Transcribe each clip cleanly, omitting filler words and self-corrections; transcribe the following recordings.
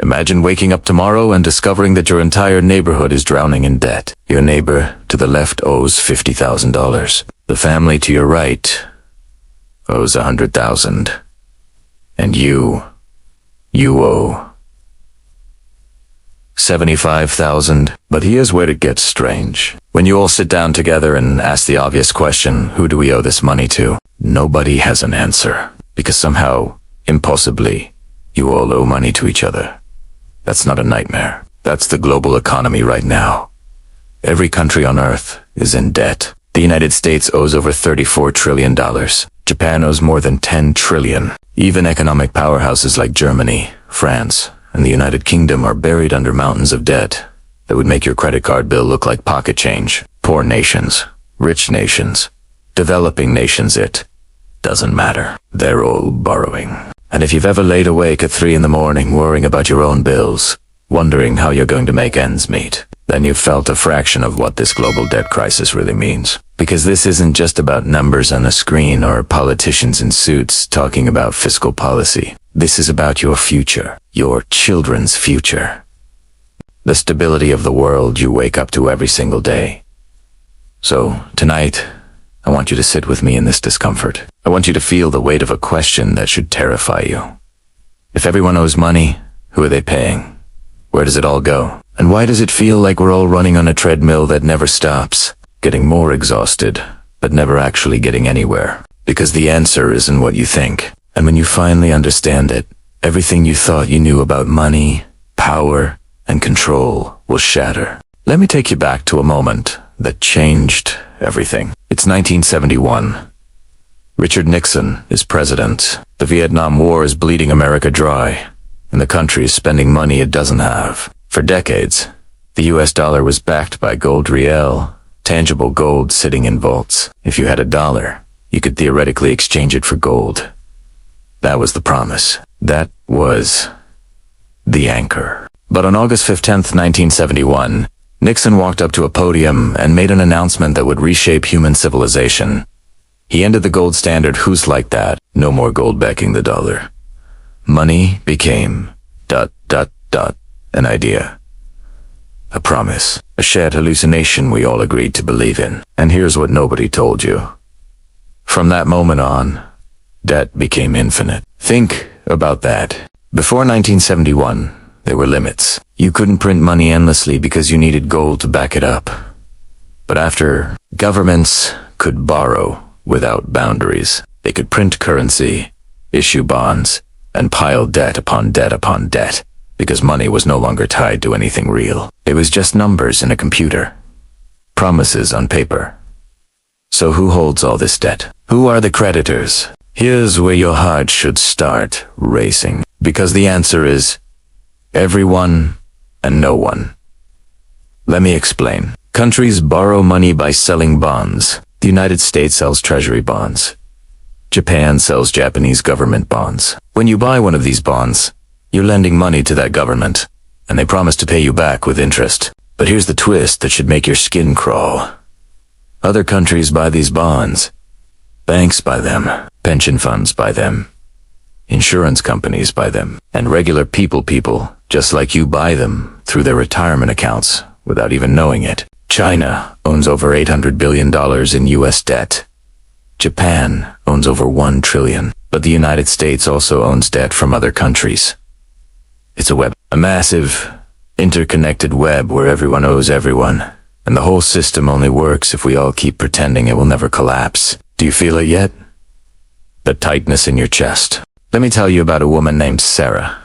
Imagine waking up tomorrow and discovering that your entire neighborhood is drowning in debt. Your neighbor to the left owes $50,000. The family to your right owes $100,000. And you owe $75,000. But here's where it gets strange. When you all sit down together and ask the obvious question, who do we owe this money to? Nobody has an answer. Because somehow, impossibly, you all owe money to each other. That's not a nightmare. That's the global economy right now. Every country on Earth is in debt. The United States owes over $34 trillion. Japan owes more than $10 trillion. Even economic powerhouses like Germany, France, and the United Kingdom are buried under mountains of debt that would make your credit card bill look like pocket change. Poor nations, rich nations, developing nations, it doesn't matter. They're all borrowing. And if you've ever laid awake at 3 in the morning worrying about your own bills, wondering how you're going to make ends meet, then you've felt a fraction of what this global debt crisis really means. Because this isn't just about numbers on a screen or politicians in suits talking about fiscal policy. This is about your future, your children's future. The stability of the world you wake up to every single day. So, tonight, I want you to sit with me in this discomfort. I want you to feel the weight of a question that should terrify you. If everyone owes money, who are they paying? Where does it all go? And why does it feel like we're all running on a treadmill that never stops, getting more exhausted, but never actually getting anywhere? Because the answer isn't what you think. And when you finally understand it, everything you thought you knew about money, power, and control will shatter. Let me take you back to a moment that changed everything. It's 1971. Richard Nixon is president. The Vietnam War is bleeding America dry, and the country is spending money it doesn't have. For decades, the US dollar was backed by gold real, tangible gold sitting in vaults. If you had a dollar, you could theoretically exchange it for gold. That was the promise. That was the anchor. But on August 15th, 1971, Nixon walked up to a podium and made an announcement that would reshape human civilization. He ended the gold standard. Who's like that? No more gold backing the dollar. Money became ... an idea. A promise. A shared hallucination we all agreed to believe in. And here's what nobody told you. From that moment on, debt became infinite. Think about that. Before 1971, there were limits. You couldn't print money endlessly because you needed gold to back it up. But after, governments could borrow without boundaries. They could print currency, issue bonds, and pile debt upon debt upon debt, because money was no longer tied to anything real. It was just numbers in a computer. Promises on paper. So who holds all this debt? Who are the creditors? Here's where your heart should start racing. Because the answer is everyone and no one. Let me explain. Countries borrow money by selling bonds. The United States sells treasury bonds. Japan sells Japanese government bonds. When you buy one of these bonds, you're lending money to that government, and they promise to pay you back with interest. But here's the twist that should make your skin crawl. Other countries buy these bonds. Banks buy them. Pension funds buy them. Insurance companies buy them. And regular people just like you buy them through their retirement accounts without even knowing it. China owns over $800 billion in US debt. Japan owns over $1 trillion. But the United States also owns debt from other countries. It's a web. A massive, interconnected web where everyone owes everyone. And the whole system only works if we all keep pretending it will never collapse. Do you feel it yet? The tightness in your chest. Let me tell you about a woman named Sarah.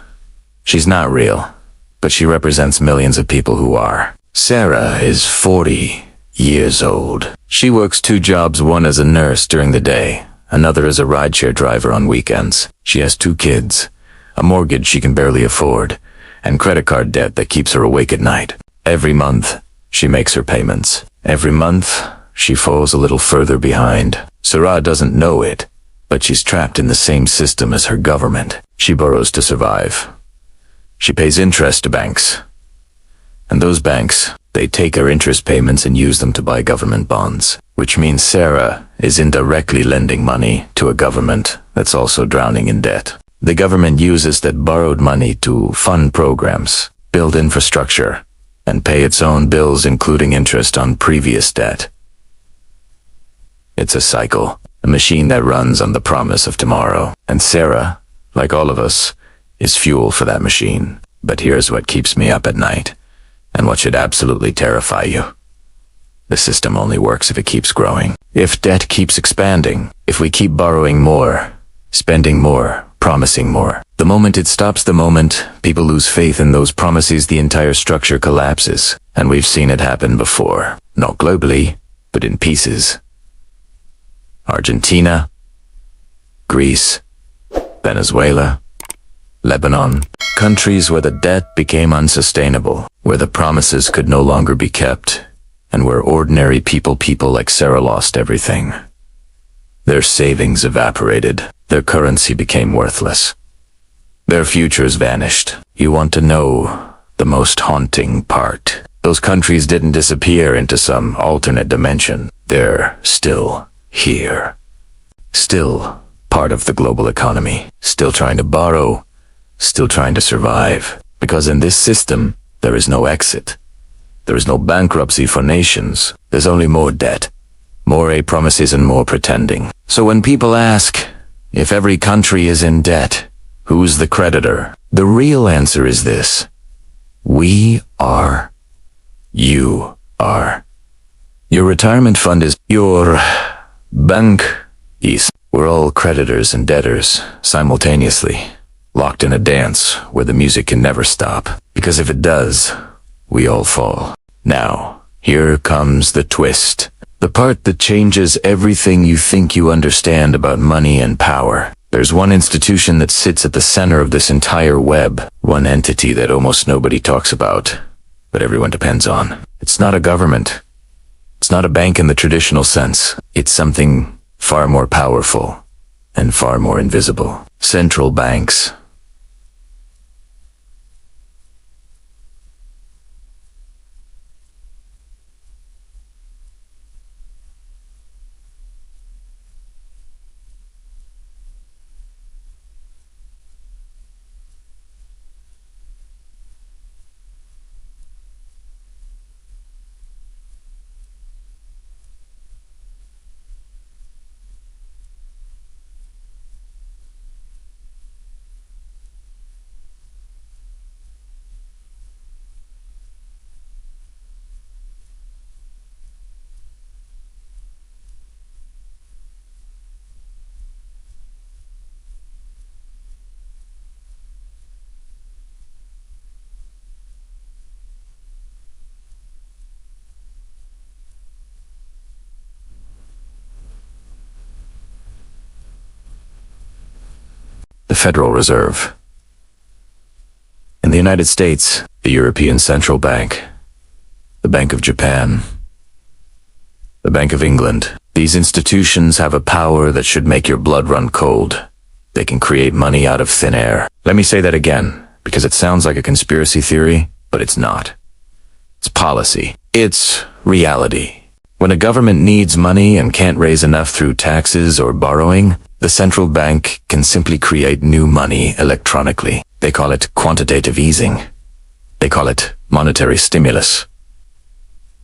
She's not real, but she represents millions of people who are. Sarah is 40 years old. She works 2 jobs, one as a nurse during the day, another as a rideshare driver on weekends. She has 2 kids, a mortgage she can barely afford, and credit card debt that keeps her awake at night. Every month, she makes her payments. Every month, she falls a little further behind. Sarah doesn't know it, but she's trapped in the same system as her government. She borrows to survive. She pays interest to banks. And those banks, they take her interest payments and use them to buy government bonds, which means Sarah is indirectly lending money to a government that's also drowning in debt. the government uses that borrowed money to fund programs, build infrastructure, and pay its own bills, including interest on previous debt. It's a cycle, a machine that runs on the promise of tomorrow. And Sarah, like all of us, is fuel for that machine. But here's what keeps me up at night, and what should absolutely terrify you. The system only works if it keeps growing. If debt keeps expanding, if we keep borrowing more, spending more, promising more. The moment it stops, the moment people lose faith in those promises, the entire structure collapses. And we've seen it happen before. Not globally, but in pieces. Argentina, Greece, Venezuela, Lebanon. Countries where the debt became unsustainable, where the promises could no longer be kept, and where ordinary people like Sarah lost everything. Their savings evaporated. Their currency became worthless. Their futures vanished. You want to know the most haunting part? Those countries didn't disappear into some alternate dimension. They're still here. Still part of the global economy. Still trying to borrow. Still trying to survive. Because in this system, there is no exit. There is no bankruptcy for nations. There's only more debt, more promises, and more pretending. So when people ask, if every country is in debt, who's the creditor? The real answer is this. We are. You are. Your retirement fund is. Your bank is. We're all creditors and debtors simultaneously, locked in a dance where the music can never stop. Because if it does, we all fall. Now, here comes the twist. The part that changes everything you think you understand about money and power. There's one institution that sits at the center of this entire web. One entity that almost nobody talks about, but everyone depends on. It's not a government. It's not a bank in the traditional sense. It's something far more powerful and far more invisible. Central banks. The Federal Reserve. In the United States, the European Central Bank, the Bank of Japan, the Bank of England. These institutions have a power that should make your blood run cold. They can create money out of thin air. Let me say that again, because it sounds like a conspiracy theory, but it's not. It's policy. It's reality. When a government needs money and can't raise enough through taxes or borrowing, the central bank can simply create new money electronically. They call it quantitative easing. They call it monetary stimulus.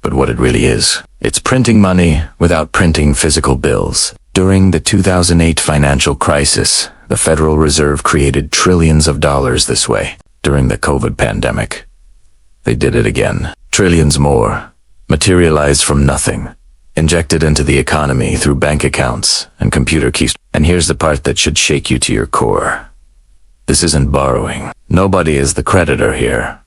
But what it really is, it's printing money without printing physical bills. During the 2008 financial crisis, the Federal Reserve created trillions of dollars this way. During the COVID pandemic, they did it again. Trillions more, materialized from nothing, injected into the economy through bank accounts and computer keys. And here's the part that should shake you to your core. This isn't borrowing. Nobody is the creditor here.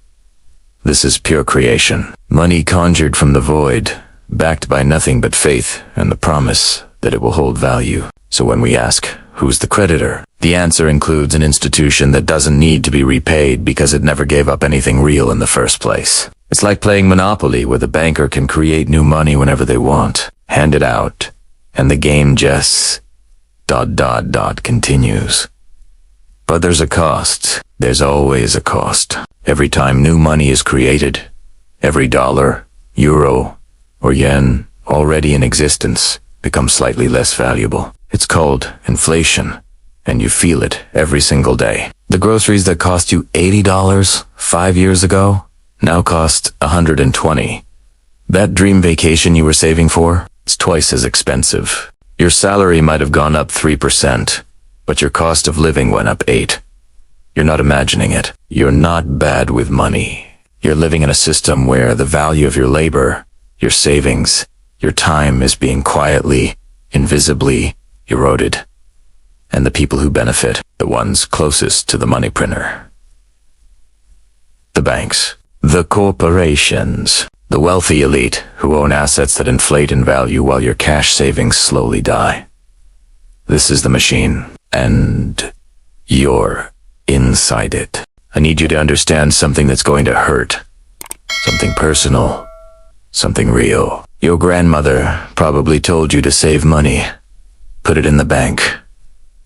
This is pure creation. Money conjured from the void, backed by nothing but faith and the promise that it will hold value. So when we ask, who's the creditor? The answer includes an institution that doesn't need to be repaid because it never gave up anything real in the first place. It's like playing Monopoly, where the banker can create new money whenever they want, hand it out, and the game just ... continues. But there's a cost. There's always a cost. Every time new money is created, every dollar, euro, or yen already in existence becomes slightly less valuable. It's called inflation. and you feel it every single day. The groceries that cost you $80 5 years ago now cost $120. That dream vacation you were saving for, it's twice as expensive. Your salary might have gone up 3%, but your cost of living went up 8%. You're not imagining it. You're not bad with money. You're living in a system where the value of your labor, your savings, your time is being quietly, invisibly eroded. And the people who benefit, the ones closest to the money printer. The banks, the corporations, the wealthy elite who own assets that inflate in value while your cash savings slowly die. This is the machine, and you're inside it. I need you to understand something that's going to hurt. Something personal. Something real. Your grandmother probably told you to save money. Put it in the bank.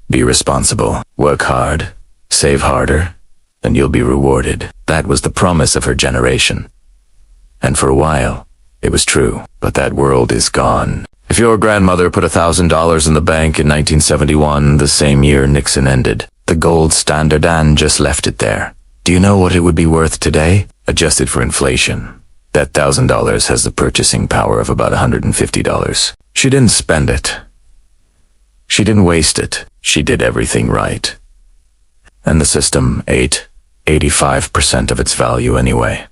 Be responsible. Work hard. Save harder. Then you'll be rewarded. That was the promise of her generation. And for a while, it was true. But that world is gone. If your grandmother put $1,000 in the bank in 1971, the same year Nixon ended, the gold standard and just left it there. Do you know what it would be worth today? Adjusted for inflation. That $1,000 has the purchasing power of about $150. She didn't spend it. She didn't waste it. She did everything right. And the system ate 85% of its value anyway.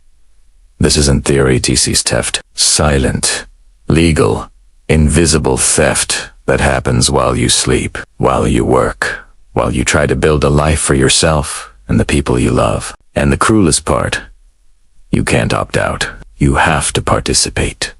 This isn't theory TC's theft. Silent, legal, invisible theft that happens while you sleep, while you work, while you try to build a life for yourself and the people you love. And the cruelest part, you can't opt out. You have to participate.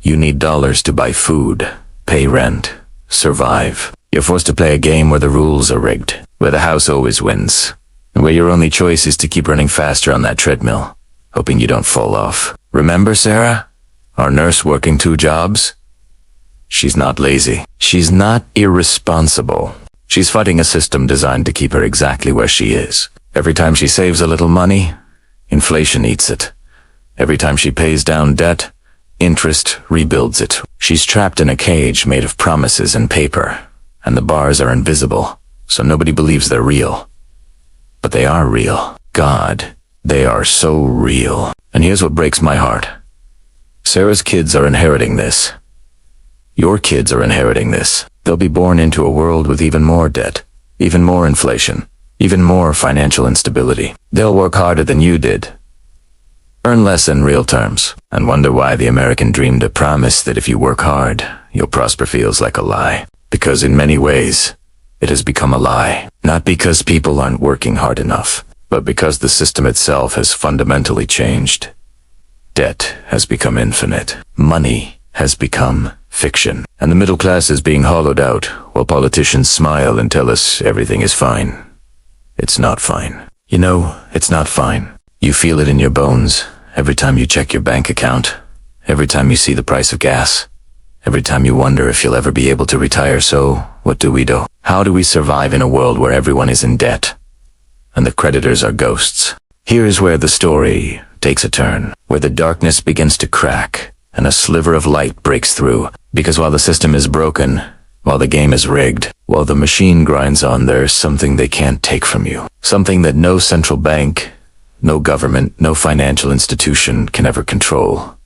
You need dollars to buy food, pay rent, survive. You're forced to play a game where the rules are rigged, where the house always wins, and where your only choice is to keep running faster on that treadmill, hoping you don't fall off. Remember Sarah? Our nurse working 2 jobs? She's not lazy. She's not irresponsible. She's fighting a system designed to keep her exactly where she is. Every time she saves a little money, inflation eats it. Every time she pays down debt, interest rebuilds it. She's trapped in a cage made of promises and paper, and the bars are invisible, so nobody believes they're real. But they are real. God, they are so real. And here's what breaks my heart. Sarah's kids are inheriting this. Your kids are inheriting this. They'll be born into a world with even more debt, even more inflation, even more financial instability. They'll work harder than you did, earn less in real terms, and wonder why the American dream to promise that if you work hard, you'll prosper feels like a lie. Because in many ways, it has become a lie. Not because people aren't working hard enough, but because the system itself has fundamentally changed. Debt has become infinite. Money has become fiction. And the middle class is being hollowed out, while politicians smile and tell us everything is fine. It's not fine. You know, it's not fine. You feel it in your bones every time you check your bank account, every time you see the price of gas, every time you wonder if you'll ever be able to retire. So, what do we do? How do we survive in a world where everyone is in debt, and the creditors are ghosts? Here's where the story takes a turn, where the darkness begins to crack, and a sliver of light breaks through. Because while the system is broken, while the game is rigged, while the machine grinds on, there's something they can't take from you. Something that no central bank, no government, no financial institution can ever control.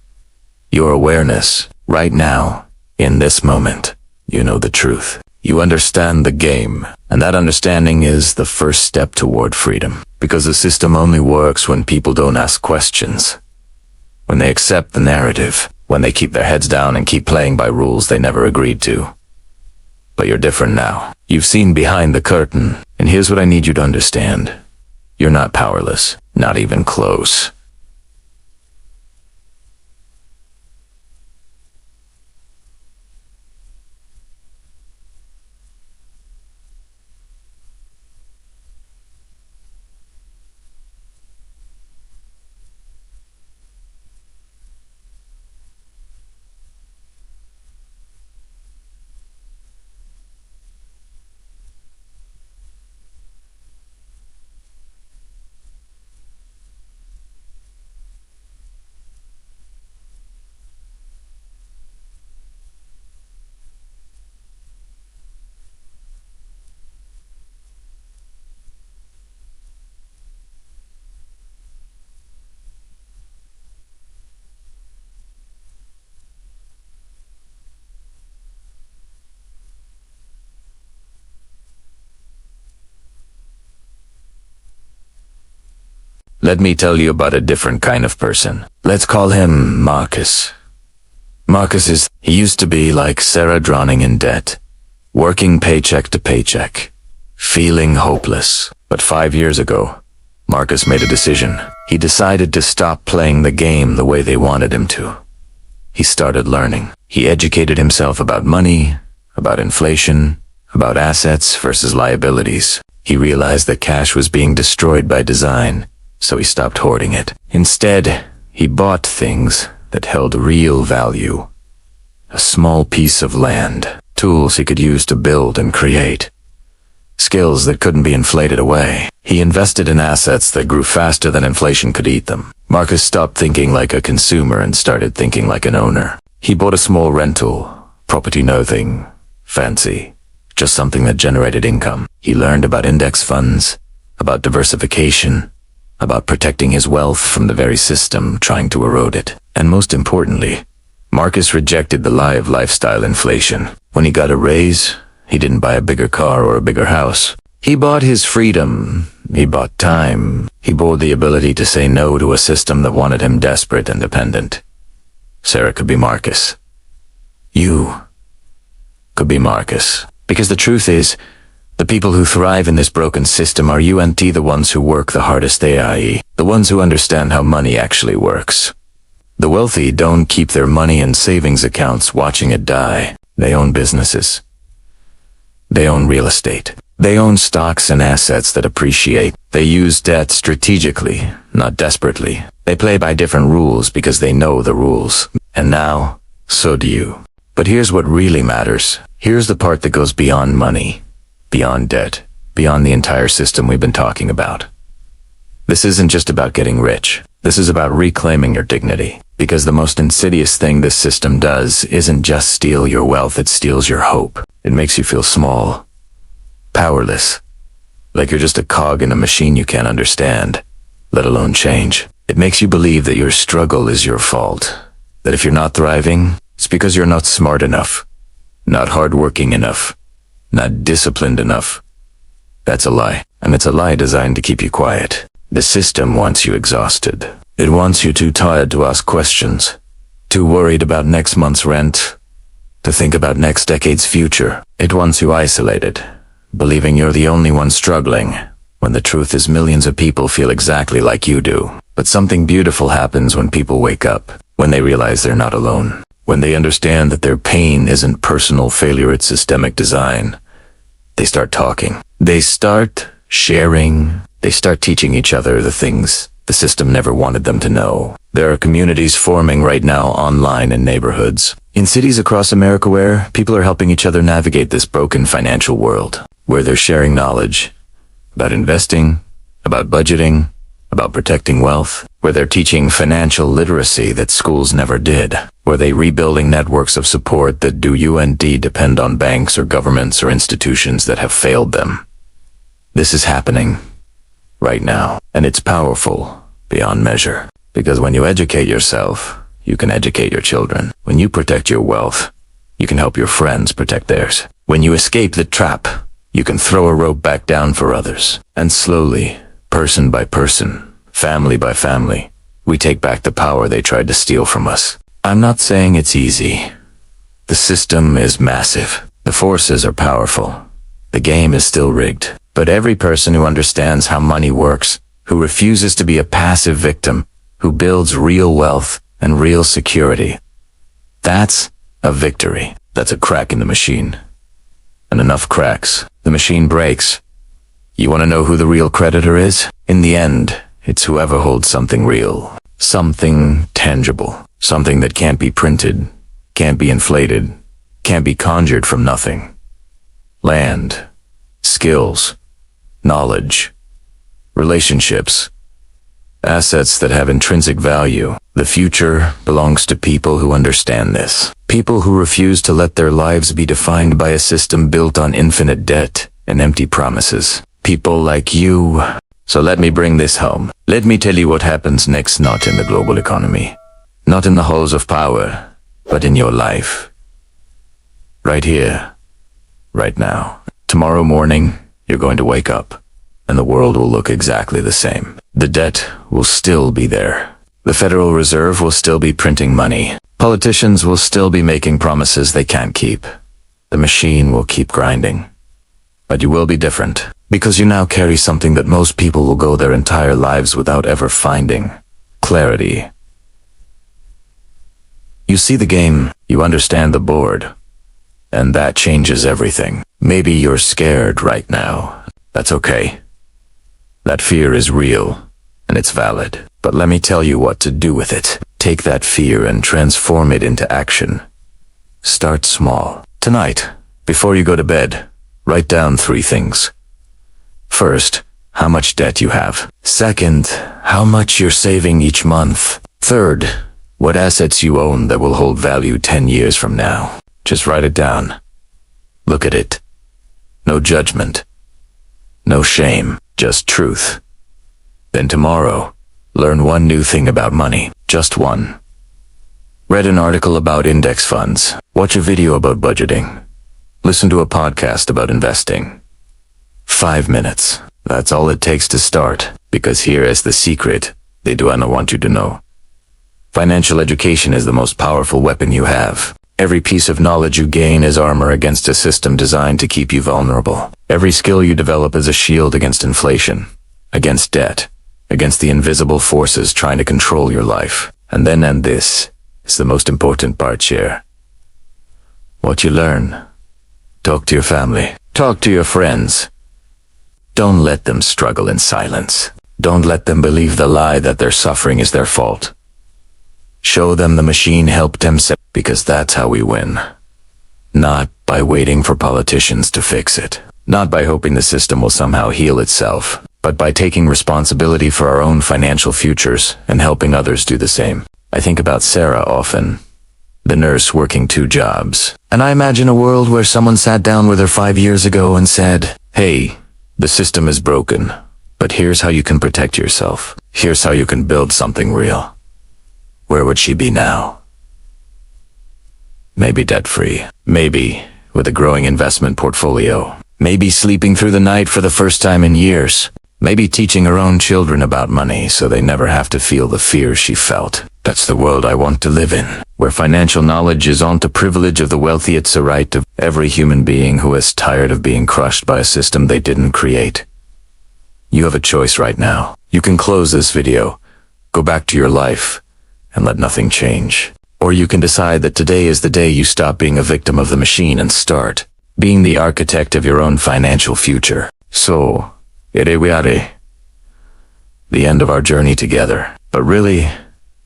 Your awareness, right now, in this moment. You know the truth. You understand the game, and that understanding is the first step toward freedom. Because the system only works when people don't ask questions. When they accept the narrative. When they keep their heads down and keep playing by rules they never agreed to. But you're different now. You've seen behind the curtain, and here's what I need you to understand. You're not powerless, not even close. Let me tell you about a different kind of person. Let's call him Marcus. He used to be like Sarah, drowning in debt, working paycheck to paycheck, feeling hopeless. But 5 years ago, Marcus made a decision. He decided to stop playing the game the way they wanted him to. He started learning. He educated himself about money, about inflation, about assets versus liabilities. He realized that cash was being destroyed by design, so he stopped hoarding it. Instead, he bought things that held real value. A small piece of land, tools he could use to build and create, skills that couldn't be inflated away. He invested in assets that grew faster than inflation could eat them. Marcus stopped thinking like a consumer and started thinking like an owner. He bought a small rental, property, nothing fancy, just something that generated income. He learned about index funds, about diversification, about protecting his wealth from the very system trying to erode it. And most importantly, Marcus rejected the lie of lifestyle inflation. When he got a raise, he didn't buy a bigger car or a bigger house. He bought his freedom. He bought time. He bought the ability to say no to a system that wanted him desperate and dependent. Sarah could be Marcus. You could be Marcus. Because the truth is, the people who thrive in this broken system are you and the ones who work the hardest, i.e., the ones who understand how money actually works. The wealthy don't keep their money in savings accounts watching it die. They own businesses. They own real estate. They own stocks and assets that appreciate. They use debt strategically, not desperately. They play by different rules because they know the rules. And now, so do you. But here's what really matters. Here's the part that goes beyond money, beyond debt, beyond the entire system we've been talking about. This isn't just about getting rich. This is about reclaiming your dignity. Because the most insidious thing this system does isn't just steal your wealth, it steals your hope. It makes you feel small, powerless, like you're just a cog in a machine you can't understand, let alone change. It makes you believe that your struggle is your fault, that if you're not thriving, it's because you're not smart enough, not hardworking enough, not disciplined enough. That's a lie, and it's a lie designed to keep you quiet. The system wants you exhausted. It wants you too tired to ask questions, too worried about next month's rent, to think about next decade's future. It wants you isolated, believing you're the only one struggling, when the truth is millions of people feel exactly like you do. But something beautiful happens when people wake up, when they realize they're not alone, when they understand that their pain isn't personal failure, it's systemic design. They start talking. They start sharing. They start teaching each other the things the system never wanted them to know. There are communities forming right now online in neighborhoods, in cities across America where people are helping each other navigate this broken financial world, where they're sharing knowledge about investing, about budgeting, about protecting wealth, where they're teaching financial literacy that schools never did, where they're rebuilding networks of support that do you and depend on banks or governments or institutions that have failed them. This is happening right now, and it's powerful beyond measure. Because when you educate yourself, you can educate your children. When you protect your wealth, you can help your friends protect theirs. When you escape the trap, you can throw a rope back down for others. And slowly, person by person, family by family, we take back the power they tried to steal from us. I'm not saying it's easy. The system is massive. The forces are powerful. The game is still rigged. But every person who understands how money works, who refuses to be a passive victim, who builds real wealth and real security, that's a victory. That's a crack in the machine. And enough cracks, the machine breaks. You want to know who the real creditor is? In the end, it's whoever holds something real, something tangible, something that can't be printed, can't be inflated, can't be conjured from nothing. Land, skills, knowledge, relationships, assets that have intrinsic value. The future belongs to people who understand this. People who refuse to let their lives be defined by a system built on infinite debt and empty promises. People like you. So let me bring this home. Let me tell you what happens next, not in the global economy, not in the halls of power, but in your life. Right here, right now. Tomorrow morning, you're going to wake up, and the world will look exactly the same. The debt will still be there. The Federal Reserve will still be printing money. Politicians will still be making promises they can't keep. The machine will keep grinding. But you will be different, because you now carry something that most people will go their entire lives without ever finding: clarity. You see the game, you understand the board, and that changes everything. Maybe you're scared right now. That's okay. That fear is real, and it's valid. But let me tell you what to do with it. Take that fear and transform it into action. Start small. Tonight, before you go to bed, write down 3 things. First, how much debt you have. Second, how much you're saving each month. Third, what assets you own that will hold value 10 years from now. Just write it down. Look at it. No judgment. No shame. Just truth. Then tomorrow, learn 1 new thing about money. Just 1. Read an article about index funds. Watch a video about budgeting. Listen to a podcast about investing. 5 minutes. That's all it takes to start, because here is the secret they do not want you to know. Financial education is the most powerful weapon you have. Every piece of knowledge you gain is armor against a system designed to keep you vulnerable. Every skill you develop is a shield against inflation, against debt, against the invisible forces trying to control your life. And this is the most important part here. What you learn. Talk to your family. Talk to your friends. Don't let them struggle in silence. Don't let them believe the lie that their suffering is their fault. Show them the machine helped them, because that's how we win. Not by waiting for politicians to fix it. Not by hoping the system will somehow heal itself, but by taking responsibility for our own financial futures and helping others do the same. I think about Sarah often, the nurse working 2 jobs. And I imagine a world where someone sat down with her 5 years ago and said, "Hey, the system is broken, but here's how you can protect yourself. Here's how you can build something real." Where would she be now? Maybe debt-free. Maybe with a growing investment portfolio. Maybe sleeping through the night for the first time in years. Maybe teaching her own children about money so they never have to feel the fear she felt. That's the world I want to live in, where financial knowledge is not the privilege of the wealthy, it's a right of every human being who is tired of being crushed by a system they didn't create. You have a choice right now. You can close this video, go back to your life, and let nothing change. Or you can decide that today is the day you stop being a victim of the machine and start being the architect of your own financial future. So, ere we are, the end of our journey together. But really,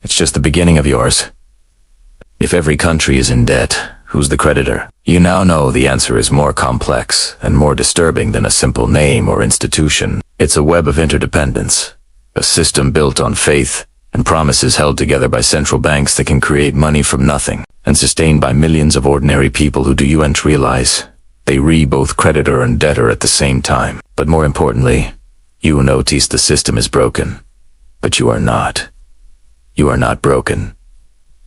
it's just the beginning of yours. If every country is in debt, who's the creditor? You now know the answer is more complex and more disturbing than a simple name or institution. It's a web of interdependence, a system built on faith and promises held together by central banks that can create money from nothing, and sustained by millions of ordinary people who do you and realize they both creditor and debtor at the same time. But more importantly, you notice the system is broken, but you are not. You are not broken.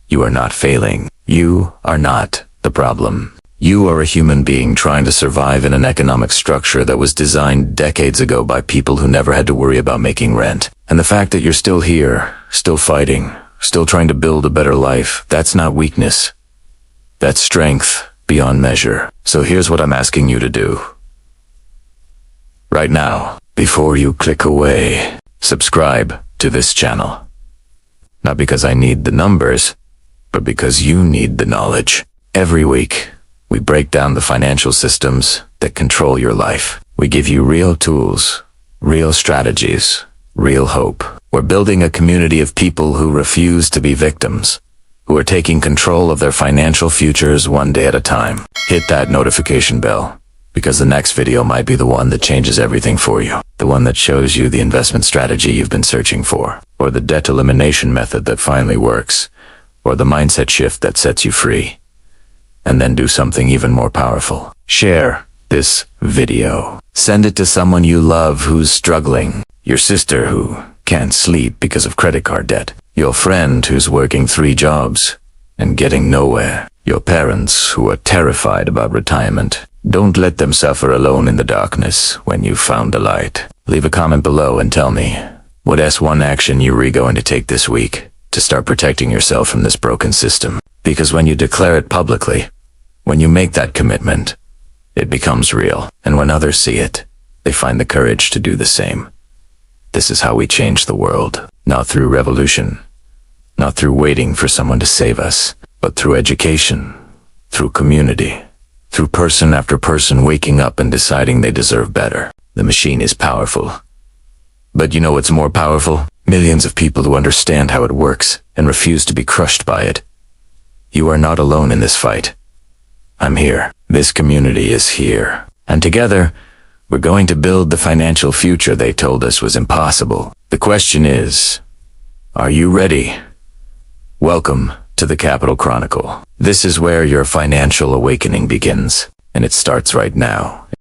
You are not failing. You are not the problem. You are a human being trying to survive in an economic structure that was designed decades ago by people who never had to worry about making rent. And the fact that you're still here, still fighting, still trying to build a better life, that's not weakness. That's strength beyond measure. So here's what I'm asking you to do. Right now, before you click away, subscribe to this channel. Not because I need the numbers, but because you need the knowledge. Every week, we break down the financial systems that control your life. We give you real tools, real strategies, real hope. We're building a community of people who refuse to be victims, who are taking control of their financial futures one day at a time. Hit that notification bell, because the next video might be the one that changes everything for you. The one that shows you the investment strategy you've been searching for, or the debt elimination method that finally works, or the mindset shift that sets you free. And then do something even more powerful. Share this video. Send it to someone you love who's struggling. Your sister who can't sleep because of credit card debt. Your friend who's working 3 jobs and getting nowhere. Your parents who are terrified about retirement. Don't let them suffer alone in the darkness when you've found the light. Leave a comment below and tell me, What's one action you are going to take this week to start protecting yourself from this broken system? Because when you declare it publicly, when you make that commitment, it becomes real. And when others see it, they find the courage to do the same. This is how we change the world. Not through revolution, not through waiting for someone to save us, but through education, through community, through person after person waking up and deciding they deserve better. The machine is powerful. But you know what's more powerful? Millions of people who understand how it works and refuse to be crushed by it. You are not alone in this fight. I'm here. This community is here. And together, we're going to build the financial future they told us was impossible. The question is, are you ready? Welcome to the Capital Chronicle. This is where your financial awakening begins, and it starts right now.